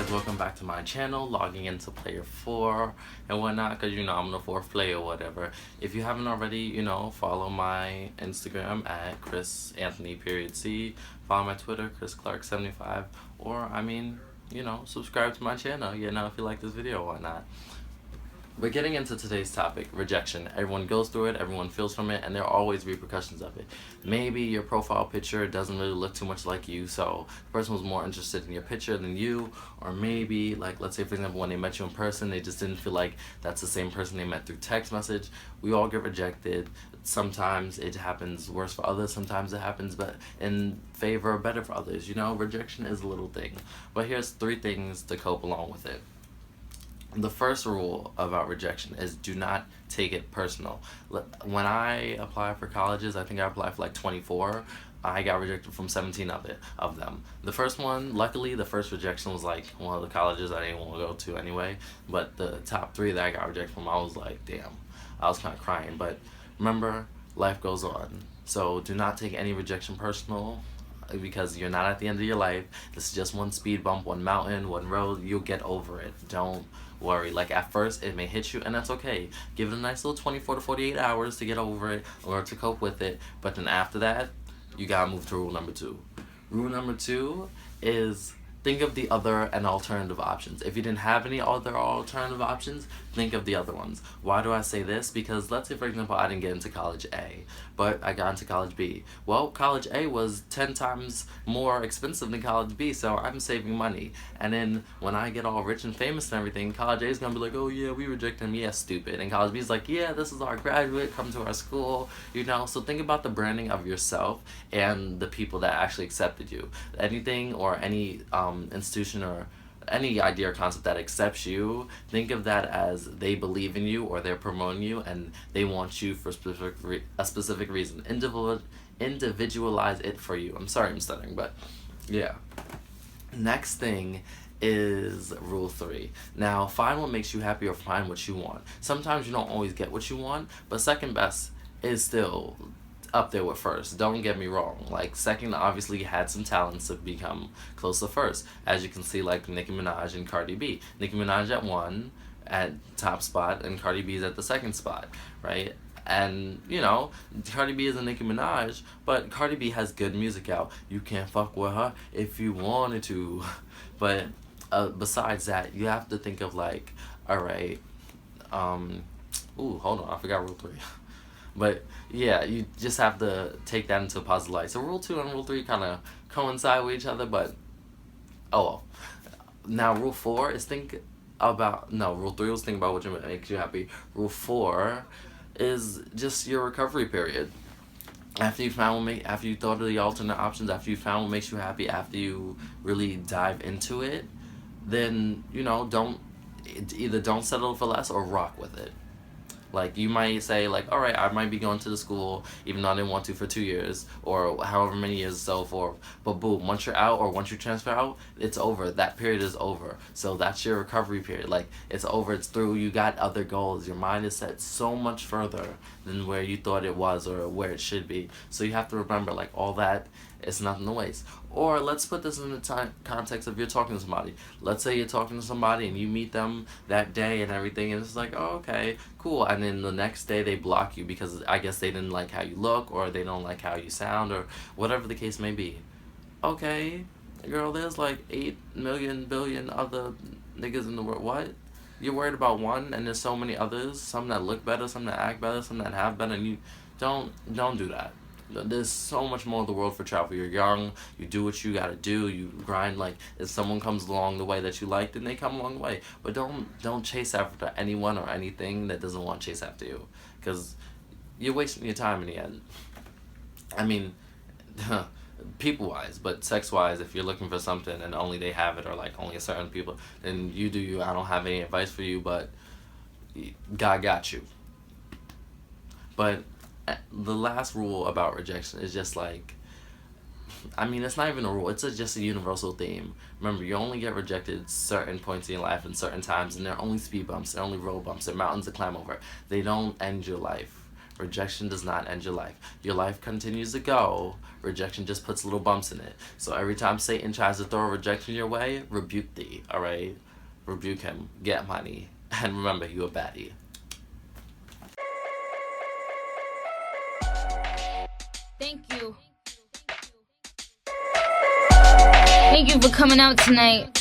guys, welcome back to my channel, logging into player 4 and whatnot, because I'm the 4th player or whatever. If you haven't already, follow my Instagram at Chris Anthony period C, follow my Twitter, Chris Clark 75, or subscribe to my channel, if you like this video or whatnot. We're getting into today's topic, rejection. Everyone goes through it, everyone feels from it, and there are always repercussions of it. Maybe your profile picture doesn't really look too much like you, so the person was more interested in your picture than you, or maybe, let's say for example, when they met you in person, they just didn't feel like that's the same person they met through text message. We all get rejected. Sometimes it happens worse for others, sometimes it happens but in favor or better for others. Rejection is a little thing. But here's 3 things to cope along with it. The first rule about rejection is do not take it personal. When I apply for colleges, I think I applied for 24. I got rejected from 17 of them. The first one, luckily, the first rejection was one of the colleges I didn't want to go to anyway. But the top 3 that I got rejected from, I was like, damn. I was kind of crying. But remember, life goes on. So do not take any rejection personal, because you're not at the end of your life. This is just one speed bump, one mountain, one road. You'll get over it. Don't worry. At first it may hit you, and that's okay. Give it a nice little 24 to 48 hours to get over it or to cope with it. But then after that, you gotta move to rule number 2. Rule number 2 is think of the other and alternative options. If you didn't have any other alternative options, think of the other ones. Why do I say this? Because let's say, for example, I didn't get into college A, but I got into college B. Well, college A was 10 times more expensive than college B, so I'm saving money. And then when I get all rich and famous and everything, college A is going to be like, oh yeah, we reject him, yeah, stupid. And college B is like, yeah, this is our graduate, come to our school, So think about the branding of yourself and the people that actually accepted you. Anything or any institution or any idea or concept that accepts you, think of that as they believe in you or they're promoting you and they want you for a specific reason. Individualize it for you. I'm sorry I'm stuttering, but yeah. Next thing is rule 3. Now, find what makes you happy or find what you want. Sometimes you don't always get what you want, but second best is still up there with first. Don't get me wrong. Second obviously had some talents to become close to first. As you can see, Nicki Minaj and Cardi B. Nicki Minaj at 1 at top spot and Cardi B is at the 2nd spot, right? And Cardi B isn't Nicki Minaj, but Cardi B has good music out. You can't fuck with her if you wanted to. But besides that, you have to think of alright, hold on, I forgot rule 3. But yeah, you just have to take that into a positive light. So rule 2 and rule 3 kind of coincide with each other, but oh well. Now rule 4 is rule 3 was think about what makes you happy. Rule 4 is just your recovery period. After you thought of the alternate options, after you found what makes you happy, after you really dive into it, then don't settle for less or rock with it. You might say, alright, I might be going to the school, even though I didn't want to for 2 years, or however many years and so forth. But boom, once you're out, or once you transfer out, it's over. That period is over. So that's your recovery period. It's over, it's through, you got other goals. Your mind is set so much further than where you thought it was, or where it should be. So you have to remember, all that is nothing to waste. Or let's put this in the context of you're talking to somebody. Let's say you're talking to somebody and you meet them that day and everything, and it's oh, okay, cool. And then the next day they block you because I guess they didn't like how you look, or they don't like how you sound, or whatever the case may be. Okay, girl, there's 8 million billion other niggas in the world. What? You're worried about one, and there's so many others, some that look better, some that act better, some that have better, and you don't do that. There's so much more in the world for travel. You're young, you do what you gotta do, you grind. If someone comes along the way that you like, then they come along the way. But don't chase after anyone or anything that doesn't want to chase after you, because you're wasting your time in the end. I mean, people-wise, but sex-wise, if you're looking for something and only they have it, or only a certain people, then you do you. I don't have any advice for you, but God got you. But the last rule about rejection is just it's not even a rule, it's just a universal theme. Remember, you only get rejected certain points in your life and certain times, and they're only speed bumps, they're only road bumps, they're mountains to climb over. They don't end your life, Rejection does not end your life. Your life continues to go. Rejection just puts little bumps in it. So every time Satan tries to throw a rejection your way, rebuke thee, alright? Rebuke him. Get money. And remember, you a baddie. Thank you. Thank you for coming out tonight.